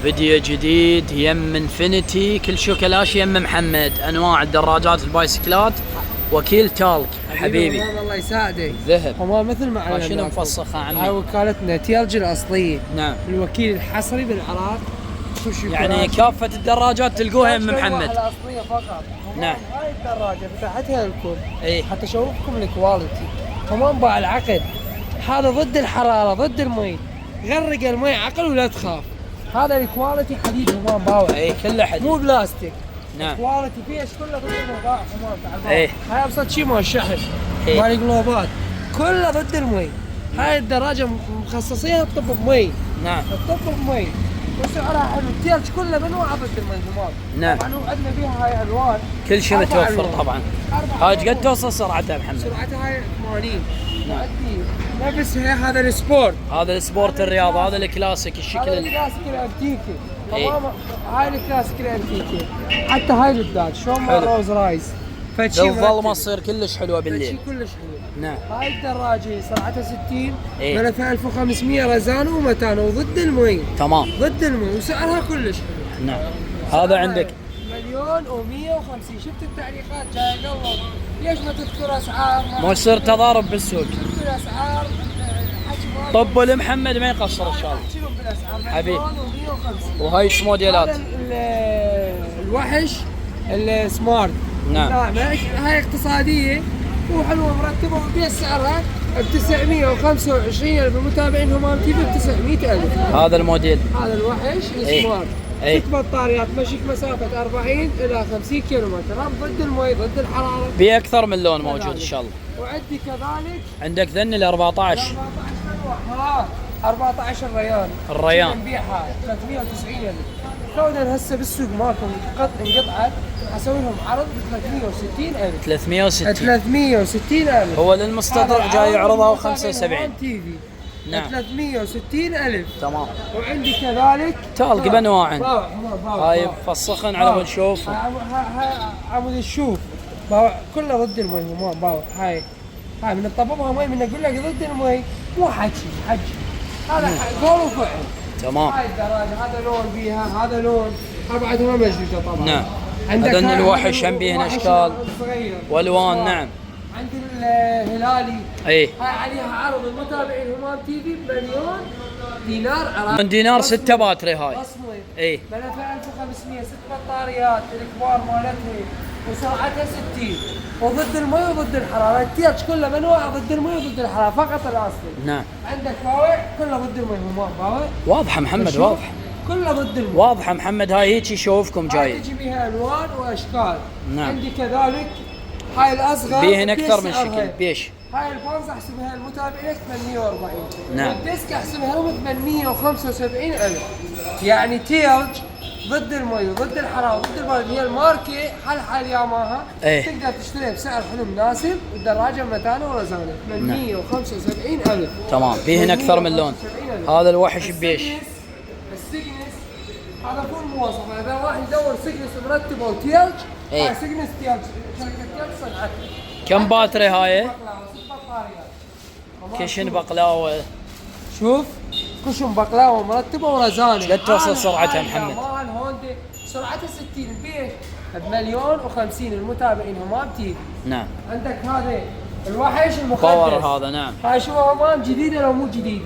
فيديو جديد يم انفينيتي، كل شو كلاش يم محمد. انواع الدراجات البايسكلات، وكيل تالك حبيبي. الله يساعدك. ذهب هو مثل ما شنو مفسخه هاي عمي؟ وكالتنا تيلج الاصليه. نعم، الوكيل الحصري بالعراق. يعني كافة الدراجات تلقوها يم محمد. الاصليه فقط. نعم. هاي الدراجه فتحتها لكم اي حتى اشوفكم الكواليتي. تمام باع العقد. هذا ضد الحراره ضد المي، غرق المي عقل ولا تخاف. هذا الكواليتي حديد همام باوع. اي كله حديد مو بلاستيك. نعم. كواليتي فيه كله ضد الموضوع همام تعال. اي هاي ابسط شيء مال الشحن إيه. مال الجلوبات كله ضد المي. هاي الدراجه مخصصينها تطب بمي. نعم تطب بمي وسعرها حلو. التيلج كله بنوع ضد المي همام. نعم. طبعا وعندنا فيها هاي الوان كل شيء 4 متوفر ألوان. طبعا. 4 هاي قد توصل سرعتها محمد؟ سرعتها هاي 80. نعم. وعندي نفسها هذا السبورت. هذا السبورت الرياض، هذا الكلاسيك هذا الشكل الكلاسيك الانتيكي. إيه. تمام. هاي الكلاسيك الانتيكي. حتى هاي الداد شلون مال حلو. روز رايز. ذو الظلمه تصير كلش حلوه بالليل. شيء كلش حلو. نعم. هاي الدراجه سرعتها 60. إيه. ملفها 1500 رزانه ومتانه وضد المي. تمام. ضد المي وسعرها كلش حلو. نعم. هذا عندك 1,150,000. شفت التعليقات جاي قلب. ليش ما تذكر اسعار؟ مو يصير تضارب بالسوق. تذكر اسعار. حكي طب لمحمد ما يقصر ان شاء الله. شنو بالاسعار؟ حبيبي. 1,150. وهاي ايش موديلات؟ هذا الوحش السمارت. نعم. هاي اقتصاديه وحلوه مرتبه وبيع سعرها ب 925,000. المتابعين همام تي في ب 900,000. هذا الموديل. هذا الوحش السمارت. اي 6 بطاريات تمشيك مسافه 40 الى 50 كيلومتر. ضد المي ضد الحراره. في اكثر من لون موجود ان شاء الله. وعندي كذلك عندك ذن ال 14 14 ريال. الريان. نبيعها 390,000. كودا هسه بالسوق مالكم انقطعت. حسوي لهم عرض ب 360,000. 360. 360,000. هو للمستطرع جاي يعرضها 75. تي في. نعم. 360,000. تمام. وعندي كذلك تالق بانواع. هاي هاي فسخن على ما نشوف. عمود الشوف كله ضد المي همام باوع. هاي من الطببها مي من اقول لك ضد المي مو حكي. هذا قول وفعل. تمام. هاي الدراجه هذا لون بيها هذا لون. بعد ما مجلسه طبعا. نعم. عندك هذا الوحش هم بيهن اشكال والوان. نعم. عندي الهلالي. اي هاي عليها عرض المتابعين همام تي في ب1,000,000 دينار عراقي. من دينار 6 باتري هاي. بصمه. اي ملفها 1500. 6 بطاريات الكبار مالتها وسرعتها 60 وضد المي وضد الحراره. التيلج كله منوع ضد المي وضد الحراره فقط الاصلي. نعم. عندك باوع كله ضد المي همام باوع. واضحه محمد واضحه. كله ضد المي. واضحه محمد. هاي هيك يشوفكم جاي. تجي بيها الوان واشكال. نعم. عندي كذلك هاي الاصغر بيهن بيش اكثر من سعرها. شكل بيش. هاي الفانز احسبها المتابعين 840. نعم. والديسك احسبها لهم 875,000. يعني تيلج ضد المي وضد الحراره وضد البرد. هي الماركه حل ياماها. ايه. تقدر تشتريها بسعر حلو مناسب والدراجه متانه ورزانه. 875,000. تمام. بيهن اكثر من لون. 875,000. هذا الوحش بيش. السجنس هذا فول مواصفه. اذا واحد يدور سجنس مرتبه وتيلج. ايه. هاي سجنس تيلج. شركه تيلج صنعتها. كم باتري هاي؟ 6 بطاريات. كشن بقلاوه. شوف كشم بقلاوه مرتبه ورزانه. قد توصل سرعتها محمد؟ مال هوندا سرعتها 60. البيش ب1,050,000. المتابعين همام تي. نعم. عندك هذا الوحش المقدس. باور هذا. نعم. هاي شو همام جديده لو مو جديده؟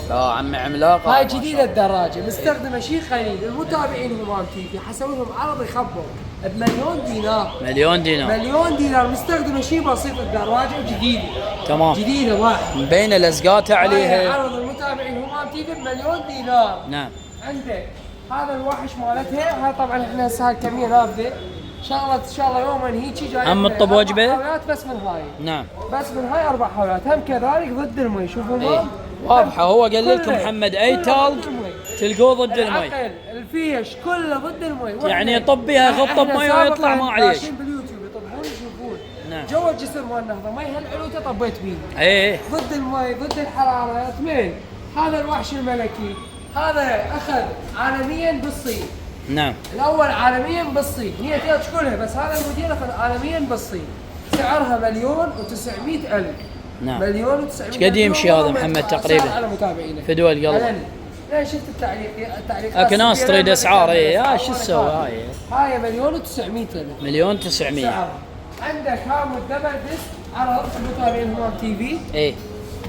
لا عمي عملاقه. هاي جديده الدراجه مستخدمه شيء قليل. المتابعين همام تي حسوي لهم عرض يخبوا ب1,000,000 دينار. مليون دينار. 1,000,000 دينار مستخدمه شيء بسيط. الدراجه جديده. تمام. جديده واحد. مبينه لزقاتها هاي عليها. عرض المتابعين همام تي ب1,000,000 دينار. نعم. عندك هذا الوحش مالتها. هاي طبعا احنا هسه هاي الكميه نافذه. شغله ان شاء الله يوما هيجي جاي. هم الطب وجبه؟ 4 حاولات بس من هاي. نعم. بس من هاي 4 حولات. هم كذلك ضد المي. شوفوا ايه واضحه. هو قال لكم كله- محمد اي كله تالق ضد المي. تلقوه ضد المي. العقل الفيش كله ضد المي. يعني يطب بيها غطه بمي ويطلع ما عليش. ماشيين باليوتيوب يطبون يشوفون. نعم. جوا الجسر مال النهضه مي هالعلوته طبيت بيه. ايه ضد المي ضد الحراره. اثنين. هذا الوحش الملكي. هذا اخذ عالميا بالصين. نعم. الاول عالميا بالصين. هي تيلج كلها بس هذا الموديل اخذ عالميا بالصين. سعرها 1,900,000. نعم. 1,900,000. ايش قد يمشي هذا محمد تقريبا؟ على متابعينه في دول القلب. لا شفت التعليقات اكو ناس تريد اسعار. اي شو تسوي هاي مليون و900 مليون 900. عندك هامود دبل ديسك عرض المتابعين همام تي في. اي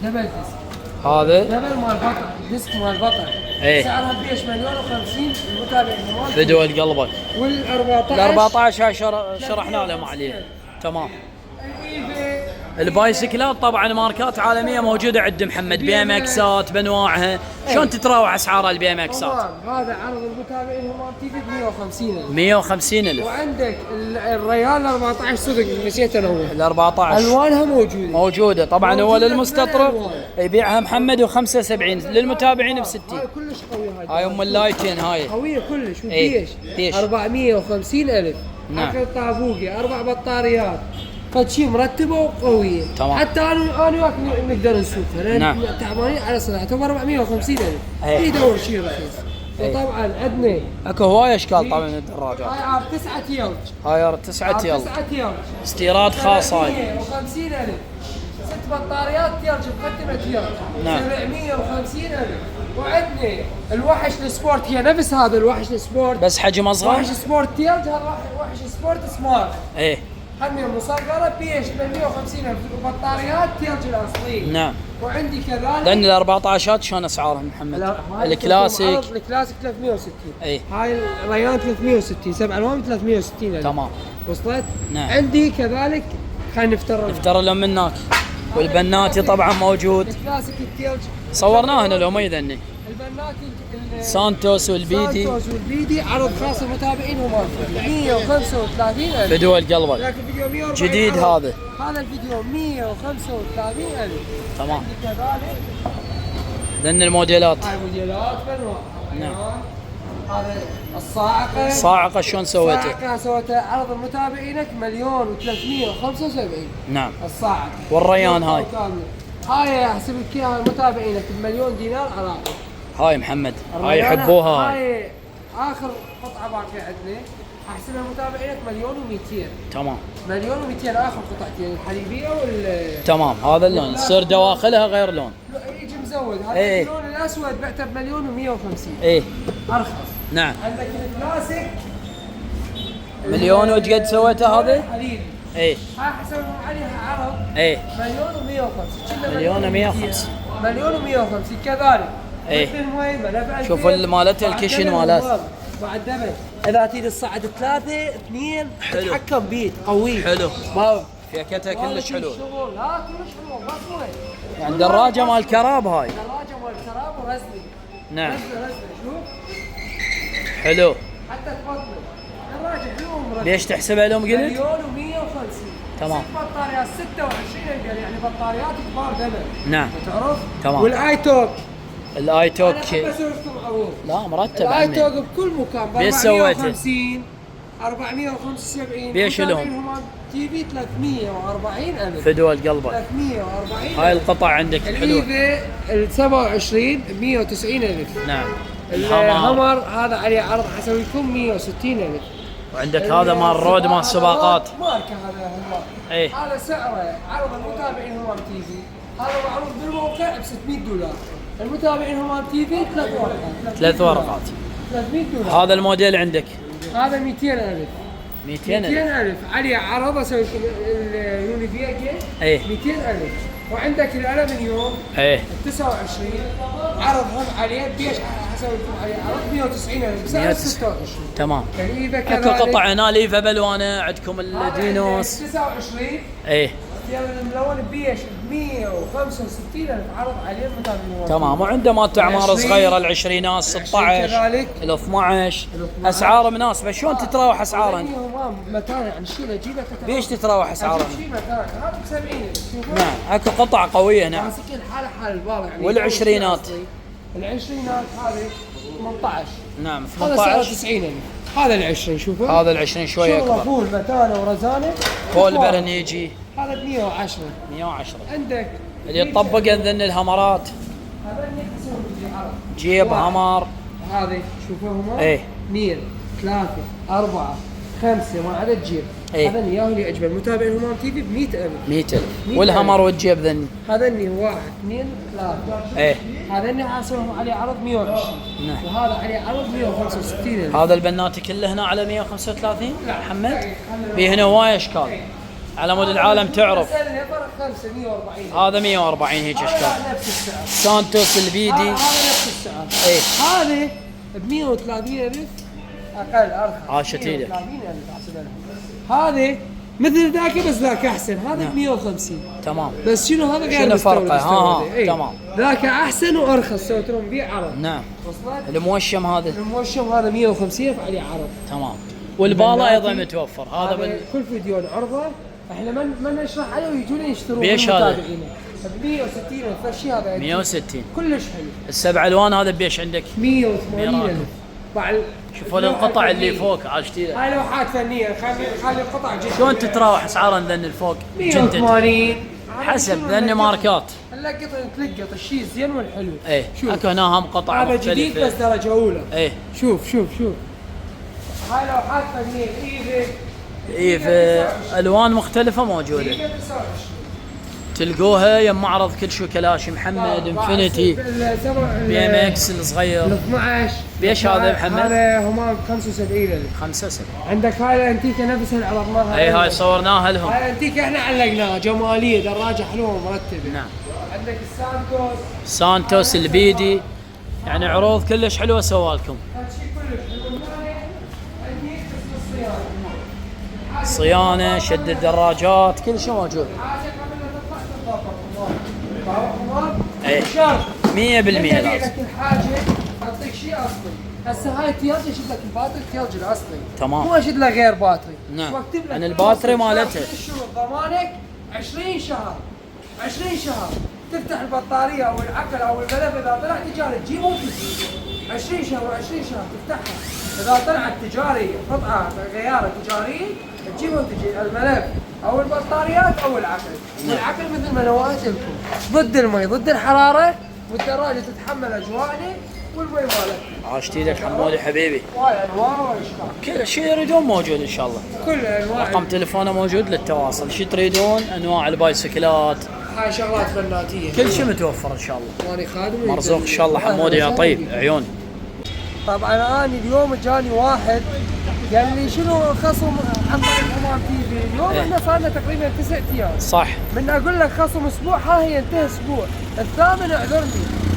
دبل ديسك هذا دبل مال بطل، ديسك مال بطل. ايه سعرها بيش مليون و50 المتابعين همام. فدوى قلبك. وال14 هاي شرحنا لهم عليه. تمام. البايسكلات طبعا ماركات عالميه موجوده عند محمد، بي ام اكسات بانواعها. شلون تتراوح اسعار البي ام اكسات؟ هذا عرض المتابعين همام تي في ب 150,000. 150,000. وعندك الريال 14 صدق نسيت انوه. ال 14 الوانها موجوده طبعا. موجودة هو للمستطرف بألوان. يبيعها محمد ب 75، للمتابعين ب 60. هاي كلش قويه. هاي ام اللايتين هاي قويه كلش. ايه بيش 450,000. نعم. عقل طابوقي 4 بطاريات، فشي مرتبه وقويه. تمام. حتى انا وياك نقدر نسوقها لان نعم. تعبانين على صناعتهم. 450,000 ايه. يدور شيء رخيص. ايه. وطبعا عندنا اكو هواي اشكال طبعا من الدراجات. هاي ار 9 يلج. هاي ار 9 يل 9 يلج استيراد خاص. هاي 750,000. 6 بطاريات يلج مقدمه يلج. نعم. 750,000. وعندنا الوحش السبورت، هي نفس هذا الوحش السبورت بس حجم اصغر. وحش سبورت يلج. هذا وحش سبورت سمارت. ايه حمية مصغرة بيش 850,000. وبطاريات يلج الاصلية. نعم. وعندي كذلك لان ال 14 شلون اسعارهم محمد؟ الكلاسيك. الكلاسيك 360. اي هاي الريان 360. 7 الوان 360. تمام. وصلت؟ نعم. عندي كذلك خلينا نفترض لهم منك. والبناتي طبعا موجود. الكلاسيك التيلج صورناه هنا لو ما يذني. البناتي سانتوس والبيدي. سانتوس والبيدي عرض خاص للمتابعين هم 135,000. فدوى قلبك. لكن فيديو 140 جديد عرض. هذا. هذا الفيديو 135,000. تمام. عندي كذلك ذن الموديلات. هاي موديلات بانواع. نعم. هذا الصاعقة. صاعقة شلون سويته؟ الصاعقة سويتها عرض المتابعينك 1,375,000. نعم. الصاعقة. والريان هاي. هاي احسب لك اياها المتابعينك ب1,000,000 دينار عراقي. هاي محمد هاي يحبوها. هاي اخر قطعة باقية عندنا. احسبها المتابعينك 1,200,000. تمام. 1,200,000 اخر قطعتين الحليبية تمام. هذا اللون تصير دواخلها غير لون. يجي مزود. هذا ايه. اللون الاسود بعته ب1,150,000. ايه ارخص. نعم. عندك الكلاسيك 1,000,000 وقد سويته هذا؟ حليب. ايه. هاي حسبهم عليها عرض ايه 1,150,000. 1,150,000. 1,150,000 كذلك. ايه. مثل وين ملف شوف مالتها الكشن مالت. بعد دبل. اذا تريد تصعد 3 2 حلو. تتحكم بيد قوي. حلو. ما فيكتها كلش حلو. لا كلش حلو بس وين. يعني دراجة مال كراب هاي. دراجة مال كراب ورزلي. نعم. رزلة شوف. حلو. حتى تفضل. دراجة حلوة ومرتبة. ليش تحسبها لهم قلت؟ 1,150,000. تمام. 6 بطاريات 26 امبير يعني بطاريات كبار دبل. نعم. تعرف؟ تمام. والاي توك. الاي توك. انا احب اسوي لكم عروض. لا مرتب الاي عمي. توك بكل مكان ب بيش سويته؟ 450 475. بيش لهم؟ هم تي في 340,000. فدوى قلبك. 340. هاي القطع عندك الحلوة. الايفي ال 27 ب 190,000. نعم. الهمر هذا عليه عرض حسوي لكم 160,000. وعندك هذا مال رود مال السباقات. ماركه هذا هم. ايه. هذا سعره عرض المتابعين هم تي في. هذا معروض بالموقع ب 600 دولار. المتابعين هم تي في 3 ورقات. 3 ورقات. 300 دولار. هذا الموديل عندك هذا 200,000. 200,000. 200,000 عليه عرض اسوي لكم اليونيفيجا. ايه 200,000. وعندك الالمنيوم ايه 29 عرض هم عليه بيش حسوي لكم عليه عرض 190,000 بسعر 26. تمام. الايفا اكو كذلك قطع هنا ليفا بالوانه. عندكم الدينوس. 29 ايه الملون بيش ب 165,000 عرض عليه المتابعين. تمام. وعنده مالت اعمار 20 صغيره العشرينات 16 كذلك. ال 12 اسعار مناسبه. شلون تتراوح اسعارهم؟ متان يعني شيء اجيبه بيش تتراوح اسعارهم؟ شيء متان هذا ب 70,000. شوفوا نعم. اكو قطع قويه. نعم. ماسكين حاله حال البال يعني. والعشرينات؟ العشرينات هذه 18. نعم هذا سعره 18. 90,000. هذا العشرين شوفوا. هذا ال20 شويه شغله اكبر. فول متانه ورزانه. فول برنيجي هذا ب 110. 110. عندك اللي يطبق ذن الهمرات. هذا اللي يحسون بالعرض. جيب همر. هذه شوفوا هم. ايه. 2 3 4 5 ما عدا الجيب. إيه. هذا ياهو اللي اجمل متابع الهمام تي في ب 100,000. 100,000. والهمر والجيب ذني. هذا 1 2 3. ايه هذا حاسبهم عليه عرض 120. نعم. وهذا عليه عرض 165,000. هذا البنات كله هنا على 135 محمد. في هنا هواي اشكال على مود العالم تعرف. فرق 5 140. هذا 140 هيك اشكال. نفس السعر. سانتوس البيدي. هذا نفس السعر. ايه هذا ب 130,000 اقل ارخص. عاشت ايدك. 130,000 احسبها. هذا مثل ذاك بس ذاك احسن. هذا ب 150. تمام. بس شنو هذا غير شنو مستورد. فرقه؟ ها إيه. تمام. ذاك احسن وارخص سويت لهم بيع عرض. نعم. وصلت؟ الموشم هذا الموشم هذا 150 عليه عرض. تمام. والباله ايضا متوفر. هذا كل فيديو نعرضه احنا ما نشرح عليه ويجون يشترون. بيش هذا؟ ب 160 فالشيء هذا 160. كلش حلو. السبع الوان هذا بيش عندك؟ 180,000. بعد شوفوا القطع اللي فوق عاشتي. هاي لوحات فنيه خلي القطع جدا. شلون تتراوح اسعارها ذن الفوق؟ 180 حسب ذن ماركات. هلا قطع تلقط الشيء الزين والحلو. ايه شوف. اكو هنا هم قطع هذا جديد بس درجه اولى. ايه شوف هاي لوحات فنيه ايه الوان مختلفه موجوده. 29. تلقوها يم معرض كل شو كلاشي محمد انفينيتي بي ام اكس الصغير. 12 بيش هذا محمد؟ هذا همام 75,000. 5 عندك هاي الانتيكه نفسها اللي عرضناها. اي هاي صورناها لهم. هاي الانتيكه احنا علقناها جماليه دراجه حلوه ومرتبه. نعم. عندك السانتوس. سانتوس البيدي يعني عروض كلش حلوه سوالكم. هذا شيء كلش حلو. عندي قسم الصيانه. صيانه شد الدراجات كل شيء موجود. حاجه قبل لا تطلع تتضبط. ايه شرط 100% لازم. لك الحاجه اعطيك شيء اصلي. هسه هاي التياج يشد لك الباتري التياج الاصلي. تمام. مو يشد لك غير باتري. نعم. واكتب لك عن الباتري مالتها. الشروط ضمانك 20 شهر. 20 شهر تفتح البطاريه او العقل او الملف اذا طلع تجاري تجيبه وتجي. 20 شهر و20 شهر تفتحها. اذا طلعت تجاري قطعه غياره تجاريه تجيبه وتجي الملف او البطاريات او العقل. والعقل مثل ما نوعت لكم ضد المي ضد الحراره والدراجه تتحمل اجواءنا والمي مالتها. عاشتي لك حمودي حبيبي. واي انواع واشكال. كل شيء يريدون موجود ان شاء الله. كل انواع. رقم تليفونه موجود للتواصل. شو تريدون انواع البايسكلات هاي شغلات فناتيه. كل شيء متوفر ان شاء الله. وانا خادم مرزوق ان شاء الله حمودي يا طيب عيوني. طبعا انا اليوم جاني واحد قال لي شنو خصم عن طريق الهمام تي في. اليوم احنا صار لنا تقريبا 9 ايام. صح. من اقول لك خصم اسبوع ها هي انتهى اسبوع. الثامن اعذرني.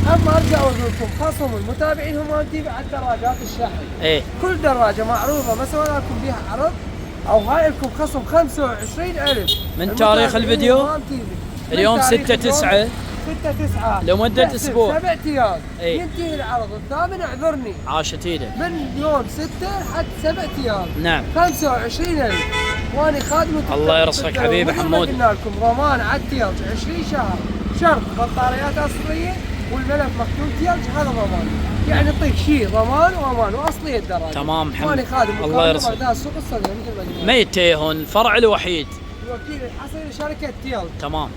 اما ارجع اقول لكم خصم المتابعين همام تي في على الدراجات الشاحن. ايه كل دراجه معروضه ما سوينا لكم بيها عرض او هاي لكم خصم 25,000 من تاريخ الفيديو همام تي في. اليوم 6/9 6/9 لمدة أسبوع. 7 ايام. إيه. ينتهي العرض الثامن اعذرني. عاشت ايدك. من يوم 6 لحد 7 ايام. نعم. 25,000 وانا خادم. الله يرزقك حبيبي حمود. قلنا لكم ضمان على التيلج 20 شهر شرط بطاريات اصليه والملف مكتوب تيلج هذا ضمان. يعني يعطيك شيء ضمان وامان واصليه الدراجه. تمام محمد. وانا خادم الله يرزقك. بغداد السوق الصغير مثل ما قلنا. ما يتيهون الفرع الوحيد. الوكيل الحصري لشركه تيلج. تمام.